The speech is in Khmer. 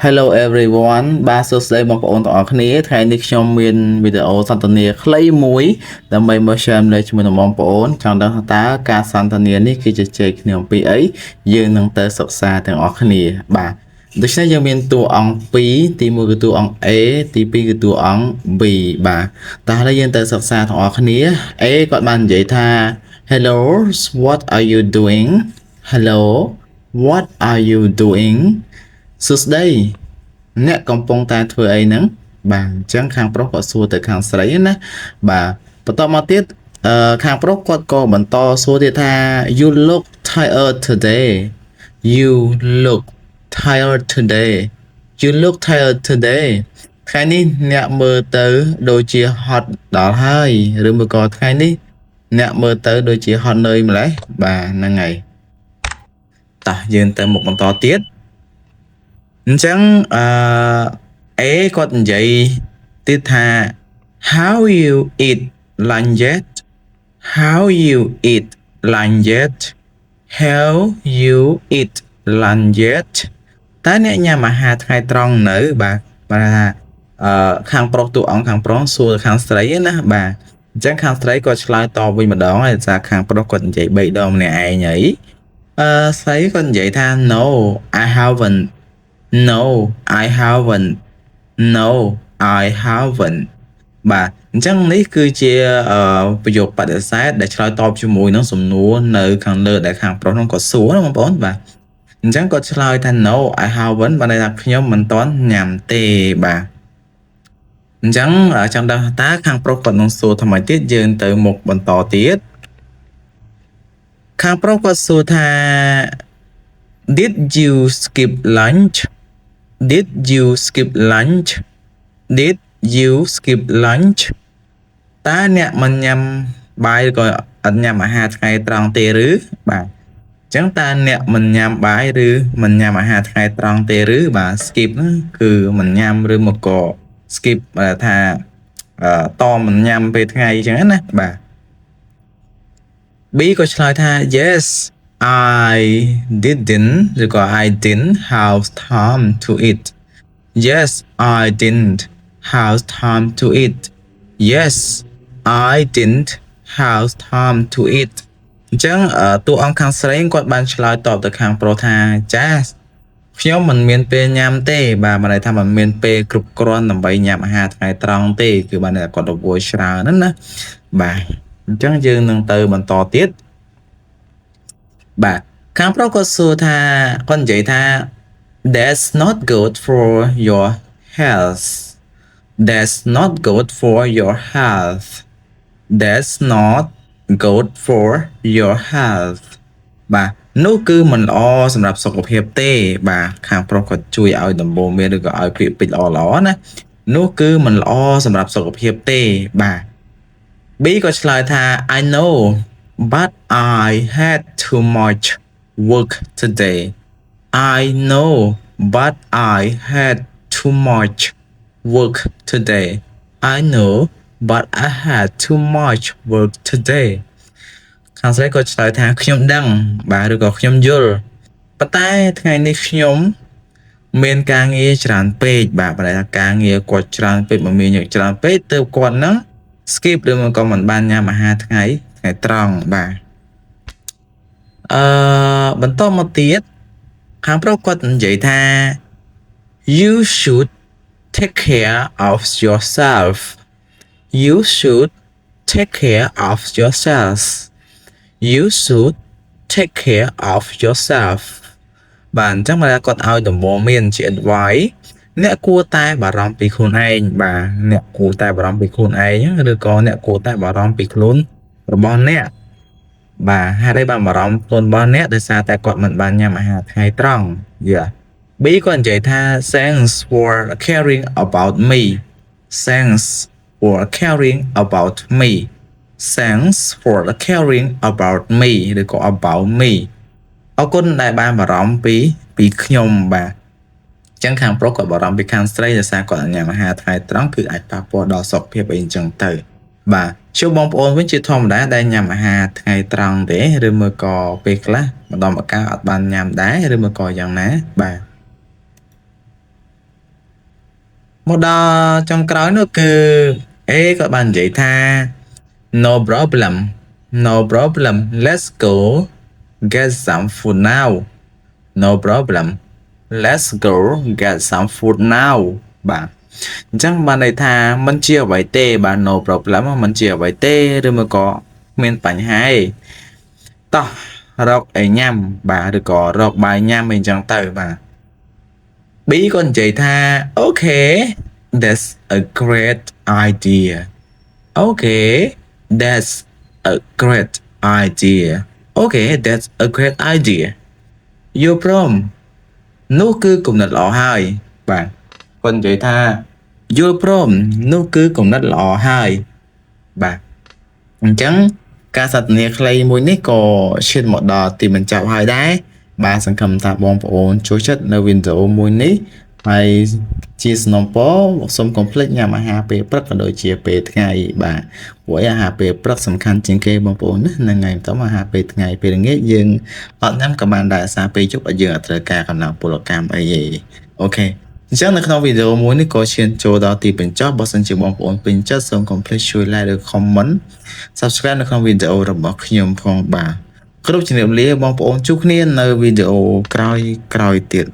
Hello everyone បាទសួស្តីបងប្អូនទាំងអស់គ្នាថ្ងៃនេះខ្ញុំមានវីដេអូសន្ទនាខ្លីមួយដើម្បីមក share លេខជាមួយនឹងបងប្អូនចង់ដឹងថាតើការសន្ទនានេះគឺជាជ័យគ្នាអំពីអីយើងនឹងទៅសិក្សាទាំងអស់គ្នាបាទដូច្នេះយើងមានតួអង្គ2ទី1គឺតួអង្គ A ទី2គឺតួអង្គ B បាទតើឥឡូវយើងទៅសិក្សាទាំងអស់គ្នា A គាត់បាននិយាយថា Hello what are you doing Hello what are you doingសួស្តីអ្នកកំពុងតែធ្វើអីហ្នឹងបាទអញ្ចឹងខាងប្រុសគាត់សួរទៅខាងស្រីណាបាទបន្តមកទៀតខាងប្រុសគាត់ក៏បន្តសួរទៀតថា you look tired today you look tired today you look tired today ថ្ងៃនេះអ្នកមើលទៅដូចជាហត់ដល់ហើយឬមួយក៏ថ្ងៃនេះអ្នកមើលទៅដូចជាហត់នឿយម្លេះបាទហ្នឹងហើយតោះយើងទៅមុខបន្តទៀតអញ្ចឹងA គាត់និយាយទៀតថា how you eat lunch yet how you eat lunch yet how you eat lunch yet តើអ្នកញ៉ាំអាហារថ្ងៃត្រង់នៅបាទថាខាងប្រុសតួអង្គខាងប្រុសសួរខាងស្រីណាបាទអញ្ចឹងខាងស្រីគាត់ឆ្លើយតបវិញម្ដងហើយថាខាងប្រុសគាត់និយាយ3ដងម្នាក់ឯងហើយស្រីគាត់និយាយថា no I haven't No I haven't No I haven't បាទអញ្ចឹងនេះគឺជាប្រយោគបដិសេធដែលឆ្លើយតបជាមួយនឹងសំណួរនៅខាងលើដែលខាងប្រុសនោះគាត់សួរណាបងប្អូនបាទអញ្ចឹងគាត់ឆ្លើយថា No I haven't បានន័យថាខ្ញុំមិនទាន់ញ៉ាំទេបាទអញ្ចឹងចង់ដឹងតើខាងប្រុសគាត់នឹងសួរថ្មីទៀតយើងទៅមុខបន្តទៀតខាងប្រុសគាត់សួរថា Did you skip lunch Did you skip lunch Did you skip lunch តើអ្នកមិនញ៉ាំបាយឬក៏អត់ញ៉ាំអាហារថ្ងៃត្រង់ទេឬបាទអញ្ចឹងតើអ្នកមិនញ៉ាំបាយឬមិនញ៉ាំអាហារថ្ងៃត្រង់ទេឬបាទ skip ហ្នឹងគឺមិនញ៉ាំឬមកក៏ skip ថាតមិនញ៉ាំពេលថ្ងៃអញ្ចឹងណាបាទ B ក៏ឆ្លើយថា Yes I didn't ឬក៏ I didn't have time to eat Yes I didn't have time to eat Yes I didn't have time to eat អញ្ចឹងតួអង្គខាងស្រីគាត់បានឆ្លើយតបទៅខាងប្រុសថាចាខ្ញុំមិនមានពេលញ៉ាំទេបាទមិនន័យថាមិនមានពេលគ្រប់គ្រាន់ដើម្បីញ៉ាំអាហារថ្ងៃត្រង់ទេគឺបានតែគាត់រវល់ច្រើនណាបាទអញ្ចឹងយើងនឹងទៅបន្តទៀតបាទខាងប្រុសគាត់សួរថាគាត់និយាយថា That's not good for your health That's not good for your health That's not good for your health បាទនោះគឺមិនល្អសម្រាប់សុខភាពទេបាទខាងប្រុសគាត់ជួយឲ្យដំបូន្មានឬក៏ឲ្យពាក្យពេចន៍ល្អៗណានោះគឺមិនល្អសម្រាប់សុខភាពទេបាទ B ក៏ឆ្លើយថា I know but I had too much work today I know but I had too much work today I know but I had too much work today ខាងស្រីក៏ឆ្លើយថាខ្ញុំដឹងបាទឬក៏ខ្ញុំយល់ប៉ុន្តែថ្ងៃនេះខ្ញុំមានការងារច្រើនពេកបាទបើថាការងារគាត់ច្រើនពេកមកមានច្រើនពេកទើបគាត់ហ្នឹង skip ឬមកក៏មិនបានញ៉ាំអាហារថ្ងៃត្រង់បាទបន្តមកទៀតខាងប្រុសគាត់និយាយថា You should take care of yourself You should take care of yourself You should take care of yourself បាទអញ្ចឹងមកគាត់ឲ្យដំបូន្មានជា advice អ្នកគួរតែបារម្ភពីខ្លួនឯងបាទអ្នកគួរតែបារម្ភពីខ្លួនឯងឬក៏អ្នកគួរតែបារម្ភពីខ្លួនរបស់អ្នកបាទហេតុអីបានបារម្ភខ្លួនរបស់អ្នកដោយសារតែគាត់មិនបានញ៉ាំអាហារថ្ងៃត្រង់យ៉ា B គាត់និយាយថា Thanks for caring about me Thanks for caring about me Thanks for caring about me ឬក៏ about me អរគុណដែលបានបារម្ភពីខ្ញុំបាទអញ្ចឹងខាងប្រុសគាត់បារម្ភពីខាងស្រីដោយសារគាត់ញ៉ាំអាហារថ្ងៃត្រង់គឺអាចប៉ះពាល់ដល់សុខភាពអីអញ្ចឹងទៅបាទជួបបងប្អូនវិញជាធម្មតាដែលញ៉ាំអាហារថ្ងៃត្រង់ទេឬមួយក៏ពេលខ្លះម្ដងម្កាលអត់បានញ៉ាំដែរឬមួយក៏យ៉ាងណាបាទ មកដល់ចុងក្រោយនោះគឺ A ក៏បាននិយាយថា no problem no problem let's go get some food now no problem let's go get some food now បាទអញ្ចឹងបានន័យថាมันជាអ្វីទេបាទ no problem มันជាអ្វីទេឬមកក៏មានបញ្ហាទេតោះរកអីញ៉ាំបាទឬក៏រកបាយញ៉ាំអីចឹងទៅបាទ B ក៏និយាយថា okay that's a great idea okay that's a great idea okay that's a great idea you prom នោះគឺគំនិតល្អហើយបាទគាត់និយាយថា you prom នោះគឺគំនិតល្អហើយបាទអញ្ចឹងការសន្ទនាខ្លីមួយនេះក៏ឈានមកដល់ទីបញ្ចប់ហើយដែរបាទសង្ឃឹមថាបងប្អូនចូលចិត្តនៅវីដេអូមួយនេះហើយជាសំណពរសូមកុំភ្លេចញ៉ាំអាហារពេលព្រឹកក៏ដូចជាពេលថ្ងៃបាទព្រោះអាហារពេលព្រឹកសំខាន់ជាងគេបងប្អូនណាហ្នឹងហើយបន្តអាហារពេលថ្ងៃពេលល្ងាចយើងអត់ញ៉ាំក៏បានដែរសារពេលយប់ឲ្យយើងអត់ត្រូវការកម្លាំងពលកម្មអីទេអូខេអញ្ចឹងនៅក្នុងវីដេអូមួយនេះក៏ឈានចូលដល់ទីបញ្ចប់បើសិនជាបងប្អូនពេញចិត្តសូមកុំភ្លេចជួយ like ឬ comment subscribe នៅក្នុងវីដេអូរបស់ខ្ញុំផងបាទគ្រប់ជំរាបលាបងប្អូនជួបគ្នានៅវីដេអូក្រោយៗទៀត